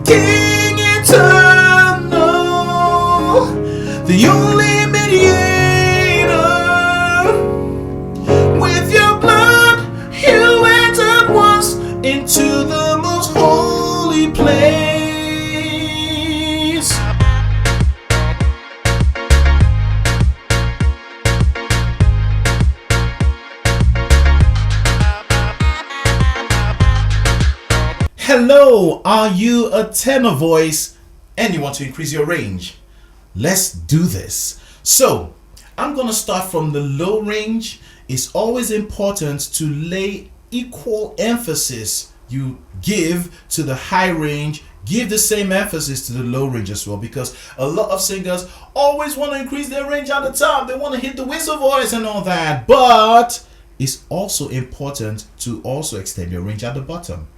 King eternal, the only mediator. With your blood, you entered once into the most holy place. Hello, are you a tenor voice and you want to increase your range? Let's do this. So, I'm going to start from the low range. It's always important to lay equal emphasis you give to the high range. Give the same emphasis to the low range as well, because a lot of singers always want to increase their range at the top. They want to hit the whistle voice and all that. But it's also important to also extend your range at the bottom.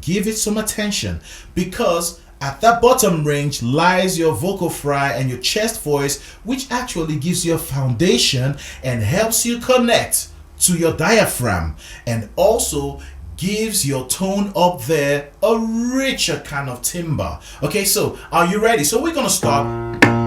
Give it some attention, because at that bottom range lies your vocal fry and your chest voice, which actually gives you a foundation and helps you connect to your diaphragm, and also gives your tone up there a richer kind of timbre. Okay, so are you ready? So we're gonna start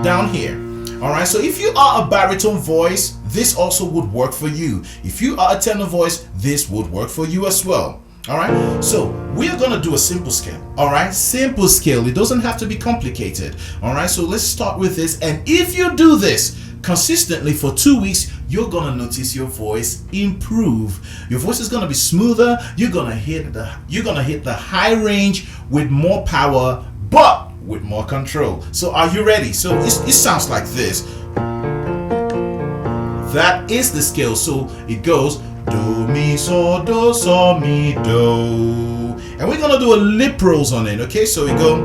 down here. All right, so if you are a baritone voice, this also would work for you. If you are a tenor voice, this would work for you as well. All right, so we're gonna do a simple scale. All right, simple scale. It doesn't have to be complicated. All right, so let's start with this. And if you do this consistently for 2 weeks, you're gonna notice your voice improve. Your voice is gonna be smoother. You're gonna hit the high range with more power, but with more control. So are you ready? So it sounds like this. That is the scale. So it goes do, mi, so, mi, do. And we're gonna do a lip rolls on it, okay? So we go.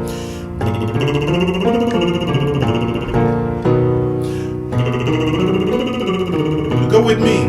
Go with me.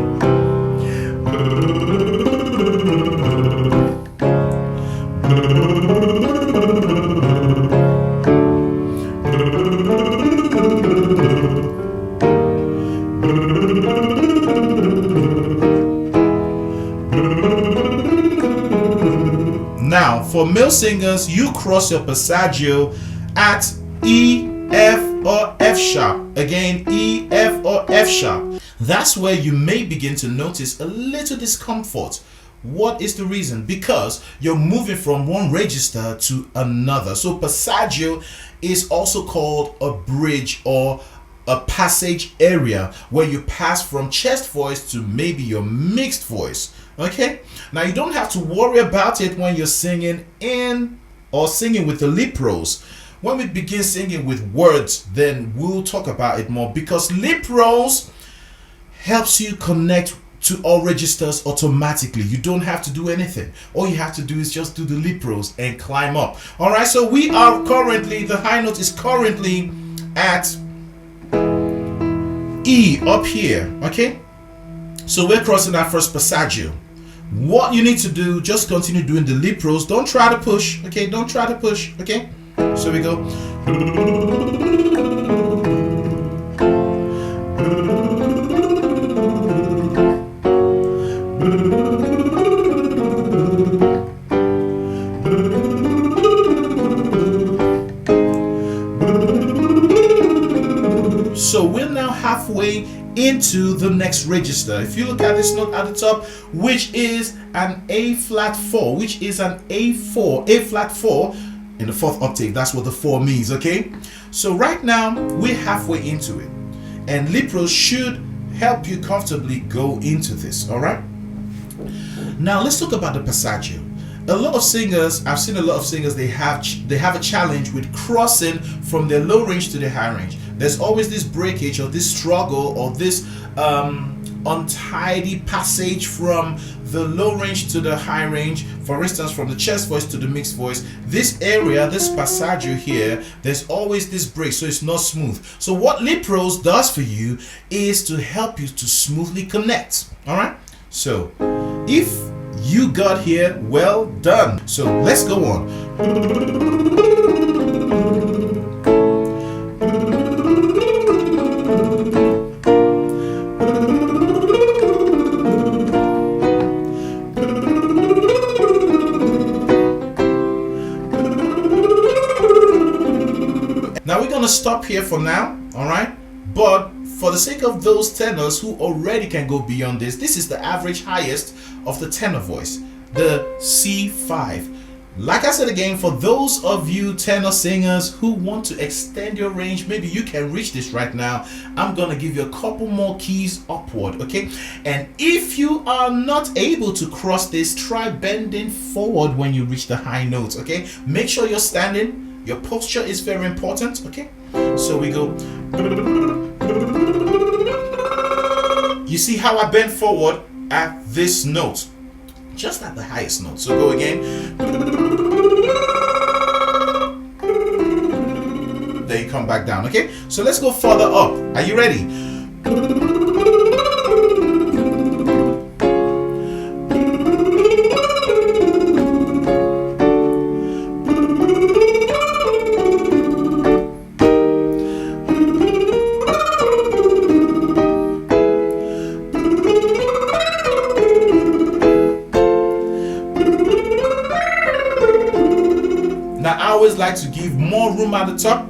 Now, for male singers, you cross your passaggio at E, F, or F sharp. Again, E, F, or F sharp. That's where you may begin to notice a little discomfort. What is the reason? Because you're moving from one register to another. So passaggio is also called a bridge or a passage area where you pass from chest voice to maybe your mixed voice. Okay, now you don't have to worry about it when you're singing in or singing with the lip rolls. When we begin singing with words, then we'll talk about it more, because lip rolls helps you connect to all registers automatically. You don't have to do anything. All you have to do is just do the lip rolls and climb up. All right, so we are currently, the high note is currently at E up here. Okay, so we're crossing our first passaggio. What you need to do, just continue doing the lip rolls. Don't try to push. Okay, don't try to push. Okay, so we go. So we're now halfway into the next register. If you look at this note at the top, which is an A flat 4, which is an A4, A flat 4 in the fourth octave. That's what the 4 means, okay? So right now we're halfway into it, and lip rolls should help you comfortably go into this. All right, now let's talk about the passaggio. A lot of singers, I've seen a lot of singers, they have a challenge with crossing from their low range to their high range. There's always this breakage or this struggle or this untidy passage from the low range to the high range. For instance, from the chest voice to the mixed voice, this area, this passaggio here, there's always this break, so it's not smooth. So what lip rolls does for you is to help you to smoothly connect. All right, so if you got here, well done. So let's go on. Now we're going to stop here for now, all right? But for the sake of those tenors who already can go beyond this, this is the average highest of the tenor voice, the C5. Like I said again, for those of you tenor singers who want to extend your range, maybe you can reach this right now. I'm gonna give you a couple more keys upward, okay? And if you are not able to cross this, try bending forward when you reach the high notes, okay? Make sure you're standing. Your posture is very important, okay? So we go. You see how I bend forward at this note? Just at the highest note. So go again. Then you come back down, okay? So let's go further up. Are you ready? Now, I always like to give more room at the top.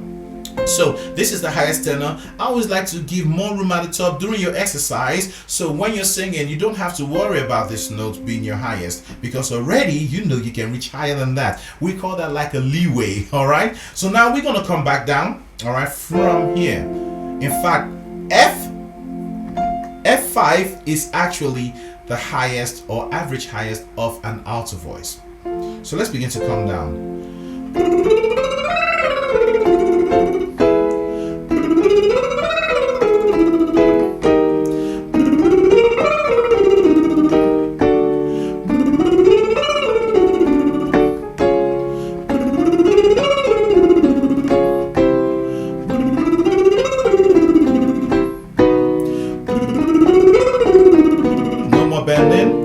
So this is the highest tenor. I always like to give more room at the top during your exercise. So when you're singing, you don't have to worry about this note being your highest, because already you know you can reach higher than that. We call that like a leeway, all right? So now we're going to come back down, all right, from here. In fact, F5 is actually the highest or average highest of an alto voice. So let's begin to come down. No more bending.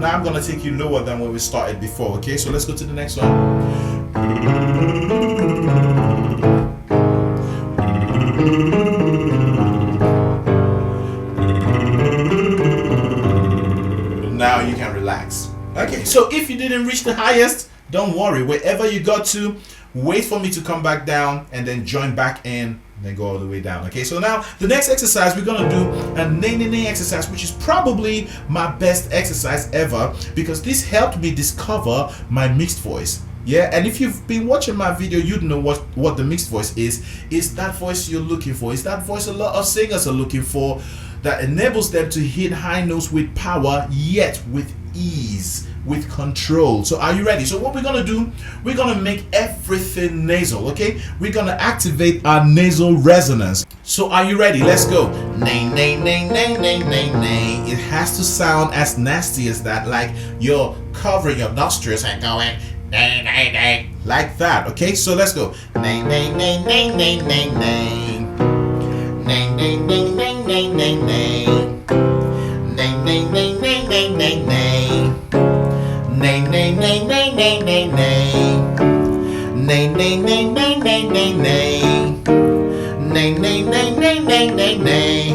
Now I'm gonna take you lower than where we started before, okay? So let's go to the next one. Now you can relax. Okay, so if you didn't reach the highest, don't worry. Wherever you got to, wait for me to come back down and then join back in, then go all the way down. Okay, so now the next exercise, we're gonna do a nay exercise, which is probably my best exercise ever, because this helped me discover my mixed voice. Yeah, and if you've been watching my video, you'd know what the mixed voice is. It's that voice you're looking for. It's that voice a lot of singers are looking for, that enables them to hit high notes with power, yet with ease, with control. So are you ready? So what we're gonna do, we're gonna make everything nasal, okay? We're gonna activate our nasal resonance. So are you ready? Let's go. Nay, nay, nay, nay, nay, nay, nay. It has to sound as nasty as that, like you're covering your nostrils and going nay, nay, nay, like that, okay? So let's go. Nay, nay, nay, nay, nay, nay, nay. Nay, nay, nay, nay, nay, nay, nay. Nay, nay, nay, nay, nay, nay, nay. Nay, nay, nay, nay, nay, nay, nay. Nay, nay, nay, nay, nay, nay, nay. Nay, nay, nay, nay, nay, nay, nay.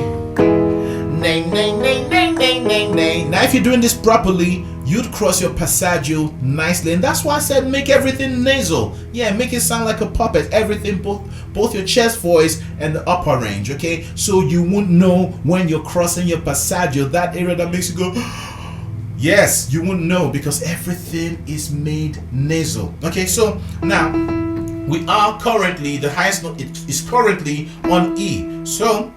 Nay, nay, nay, nay, nay, nay, nay. Now if you're doing this properly, you'd cross your passaggio nicely, and that's why I said make everything nasal. Yeah, make it sound like a puppet. Everything, both your chest voice and the upper range, okay? So you won't know when you're crossing your passaggio, that area that makes you go yes, you won't know, because everything is made nasal. Okay, so now we are currently, the highest note is currently on E. So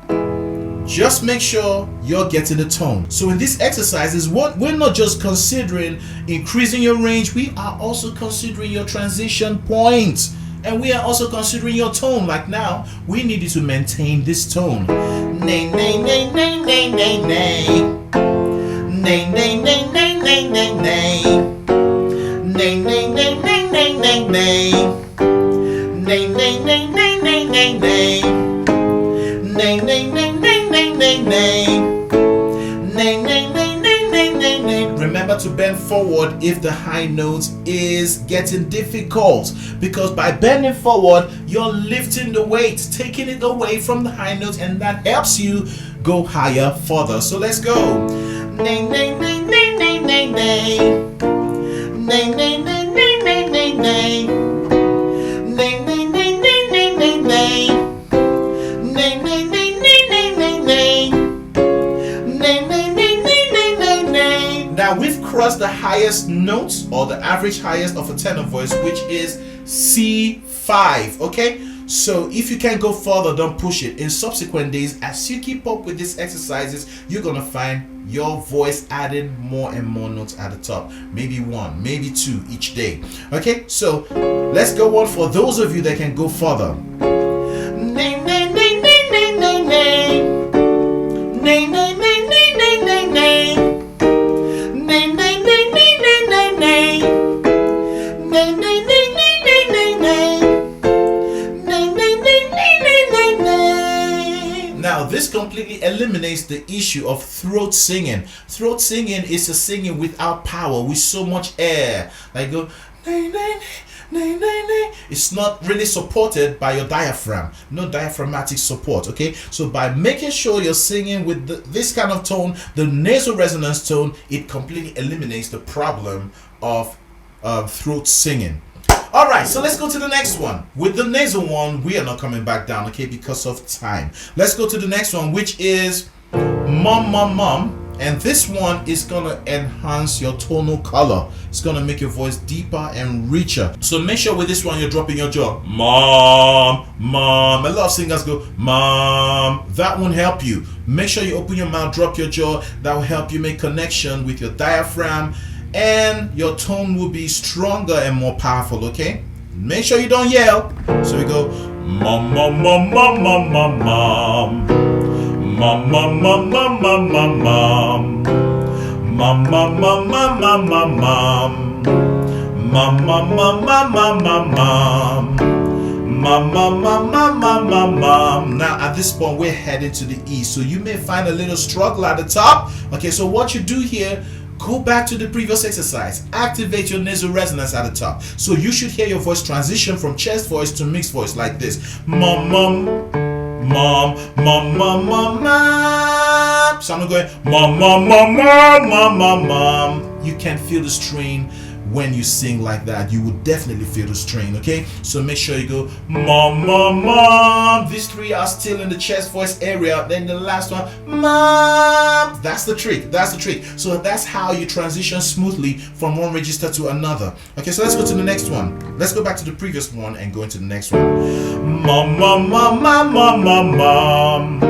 just make sure you're getting the tone. So in this exercise is what we're not just considering increasing your range, we are also considering your transition points. And we are also considering your tone. Like now, we need you to maintain this tone. Nay, nay, nay, nay, nay, nay, nay. Nay, nay, nay, nay, nay, nay, nay. Nay, nay, nay, nay, nay, nay, nay. Nay, nay, nay, nay, nay, nay, nay. Nay, nay, nay, nay, nay, nay, nay. Nay, nay, nay, nay, nay, nay, nay. Remember to bend forward if the high note is getting difficult, because by bending forward, you're lifting the weight, taking it away from the high note, and that helps you go higher, further. So let's go. Nay, nay, nay, nay, nay, nay, nay. Nay, nay, nay, nay, nay, nay, nay. Nay, nay, nay, nay, nay, nay, nay. Nay, nay, nay, nay, nay, nay, nay. Nay, nay, nay, nay, nay, nay, nay. Now we've crossed the highest note, or the average highest of a tenor voice, which is C5. Okay, so if you can't go further, don't push it. In subsequent days, as you keep up with these exercises, you're gonna find your voice adding more and more notes at the top. Maybe one, maybe two each day. Okay, so let's go on for those of you that can go further. Nay, nay, nay, nay, nay, nay, nay. Nay, nay, nay, nay, nay, nay, nay. Nay, nay, nay, nay, nay, nay, nay. Nay, nay, nay, nay, nay, nay, nay. Nay, nay, nay, nay, nay, nay, nay. Now this completely eliminates the issue of throat singing. Throat singing is a singing without power, with so much air. Like go nay, nay, nay, nay, nay. It's not really supported by your diaphragm. No diaphragmatic support. Okay, so by making sure you're singing with this kind of tone, the nasal resonance tone, it completely eliminates the problem of throat singing. All right, so let's go to the next one. With the nasal one, we are not coming back down, okay, because of time. Let's go to the next one, which is mom, mom, mom. And this one is gonna enhance your tonal color. It's gonna make your voice deeper and richer. So make sure with this one you're dropping your jaw. Mom, mom. A lot of singers go mom. That won't help you. Make sure you open your mouth, drop your jaw. That will help you make connection with your diaphragm, and your tone will be stronger and more powerful. Okay, make sure you don't yell. So we go mom, mom, mom, mom, mom, mom, mom. Mom, mom, mom, mom, mom, mom, mom. Mom, mom, mom, mom, mom, mom, mom. Mom, mom, mom, mom, mom, mom, mom. Mom, mom, mom, mom, mom, mom, mom. Now at this point we're heading to the E, so you may find a little struggle at the top. Okay, so what you do here, go back to the previous exercise. Activate your nasal resonance at the top. So you should hear your voice transition from chest voice to mixed voice like this. Mom, mom, mom, mom, mom, mom, mom. So I'm not going mom, mom, mom, mom, mom, mom, mom. You can feel the strain when you sing like that. You will definitely feel the strain. Okay, so make sure you go mom, mom, mom. These three are still in the chest voice area. Then the last one, mom. That's the trick. That's the trick. So that's how you transition smoothly from one register to another. Okay, so let's go to the next one. Let's go back to the previous one and go into the next one. Mom, mom, mom, mom, mom, mom, mom.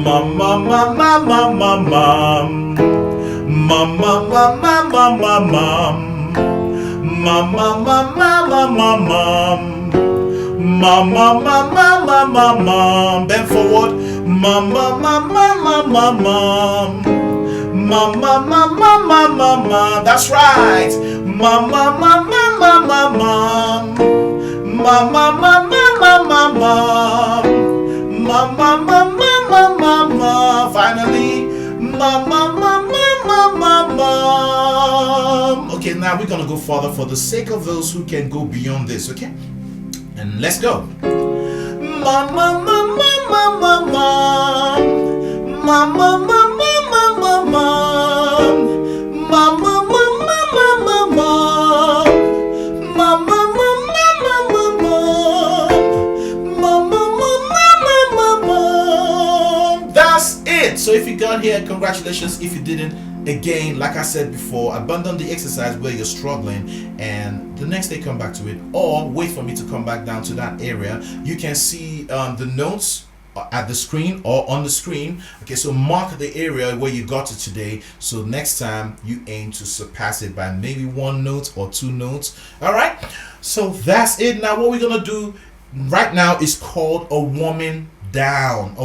Mom, mom, mom, mom, mom, mom, mom. Mom, mom, mom, mom, mom, mom, mom. Mom, mom, mom, mom, mom, mom, mom. Mom, mom, mom, mom, mom, mom, mom. Bend forward. Mom, mom, mom, mom, mom, mom, mom. Mom, mom, mom, mom, mom, mom, mom. That's right. Mom, mom, mom, mom, mom, mom, mom. Mom, mom, mom, mom, mom, mom, mom. Mom, mom, mom, mom, mom, mom, mom. Finally, mom, mom, mom, mom, mom, mom, mom. Okay, now we're gonna go further for the sake of those who can go beyond this. Okay, and let's go. Mom, mom, mom, mom, mom, mom, mom. Mom, mom, mom, mom, mom, mom, mom. Mom, mom, mom, mom, mom, mom, mom. Mom, mom, mom, mom, mom, mom, mom. Mom, mom, mom, mom, mom, mom. That's it. So if you got here, congratulations. If you didn't, again, like I said before, abandon the exercise where you're struggling and the next day come back to it, or wait for me to come back down to that area. You can see the notes at the screen or on the screen. Okay, so mark the area where you got it today, so next time you aim to surpass it by maybe 1 note or 2 notes. All right, so that's it. Now what we're gonna do right now is called a warming down,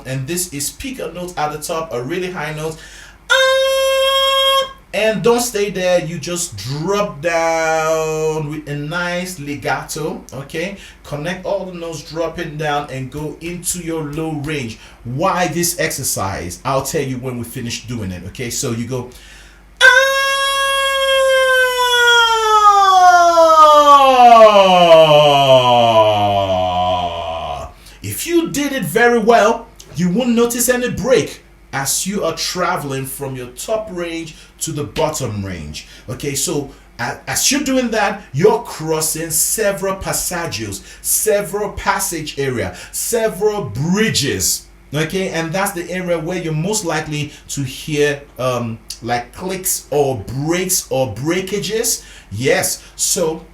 and this is pick a note at the top, a really high note, and don't stay there. You just drop down with a nice legato. Okay, connect all the notes, drop it down, and go into your low range. Why this exercise? I'll tell you when we finish doing it. Okay, so you go if you did it very well, you won't notice any break as you are traveling from your top range to the bottom range. Okay, so as you're doing that, you're crossing several passages, several passage area, several bridges. Okay, and that's the area where you're most likely to hear like clicks or breaks or breakages. Yes, so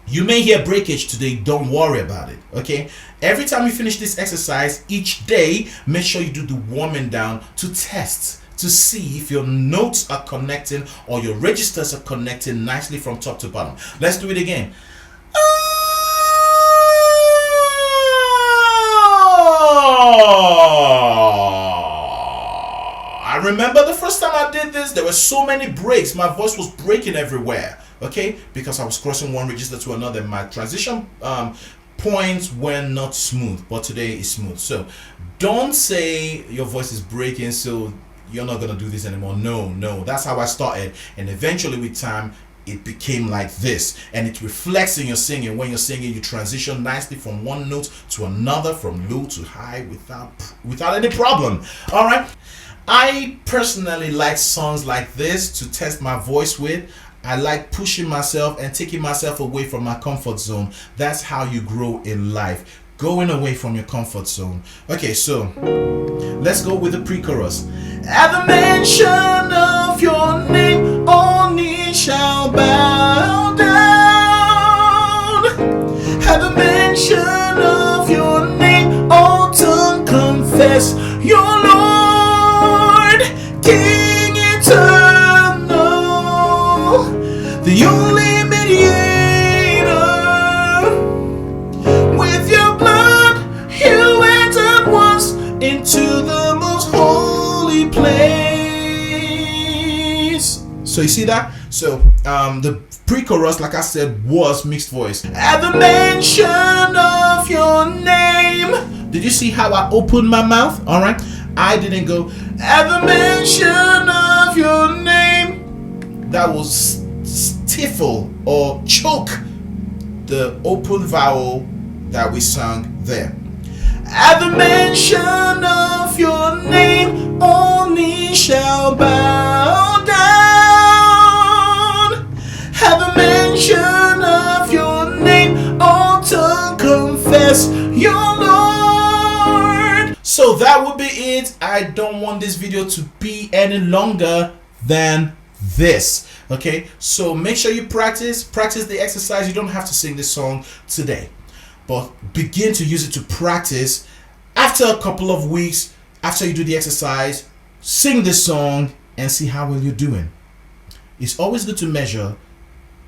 you may hear breakage today, don't worry about it. Okay, every time you finish this exercise each day, make sure you do the warming down to test, to see if your notes are connecting or your registers are connecting nicely from top to bottom. Let's do it again. I remember the first time I did this, there were so many breaks. My voice was breaking everywhere. Okay, because I was crossing one register to another. My transition points were not smooth, but today is smooth. So don't say your voice is breaking, so you're not gonna do this anymore. No, that's how I started, and eventually with time it became like this, and it reflects in your singing. When you're singing, you transition nicely from one note to another, from low to high, without any problem. All right, I personally like songs like this to test my voice with. I like pushing myself and taking myself away from my comfort zone. That's how you grow in life, going away from your comfort zone. Okay, so let's go with the pre-chorus. At the mention of your name, all knees shall bow down. At the mention of your name, all tongue confess your Lord, King eternal, the only mediator. With your blood you entered once into the most holy place. So you see that? So the pre-chorus, like I said, was mixed voice. At the mention of your name, did you see how I opened my mouth? All right, I didn't go at the mention of your name. That was stifle or choke the open vowel that we sung there. At the mention of your name, all knees shall bow down. At the mention of your name, all tongue confess your Lord. So that would be it. I don't want this video to be any longer than this. Okay, so make sure you practice the exercise. You don't have to sing this song today, but begin to use it to practice. After a couple of weeks, after you do the exercise, sing this song and see how well you're doing. It's always good to measure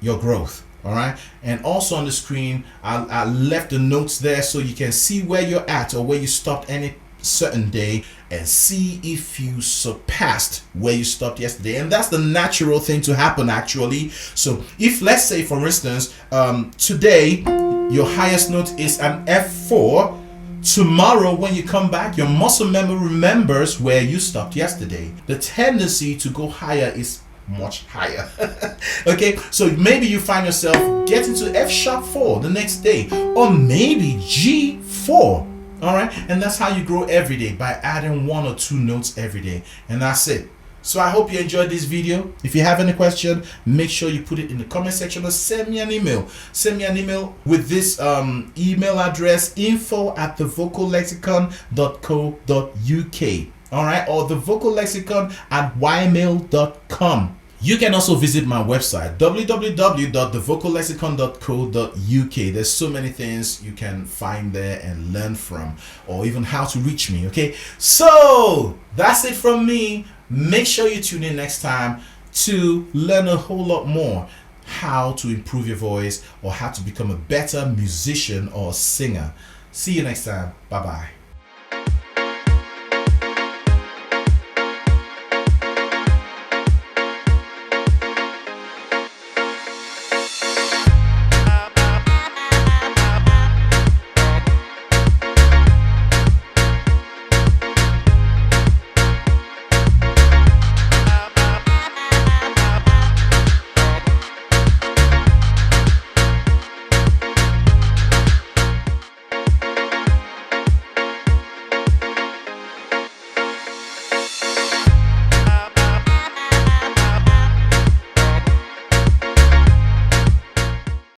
your growth. All right, and also on the screen I left the notes there so you can see where you're at or where you stopped any certain day, and see if you surpassed where you stopped yesterday. And that's the natural thing to happen, actually. So if, let's say for instance, today your highest note is an F4, tomorrow when you come back, your muscle memory remembers where you stopped yesterday. The tendency to go higher is much higher. Okay, so maybe you find yourself getting to F sharp 4 the next day, or maybe G4. All right, and that's how you grow every day, by adding 1 or 2 notes every day, and that's it. So I hope you enjoyed this video. If you have any question, make sure you put it in the comment section or send me an email. Send me an email with this email address, info@thevocallexicon.co.uk. all right, or thevocallexicon@ymail.com. You can also visit my website www.thevocallexicon.co.uk. There's so many things you can find there and learn from, or even how to reach me. Okay, so that's it from me. Make sure you tune in next time to learn a whole lot more how to improve your voice or how to become a better musician or singer. See you next time. Bye bye.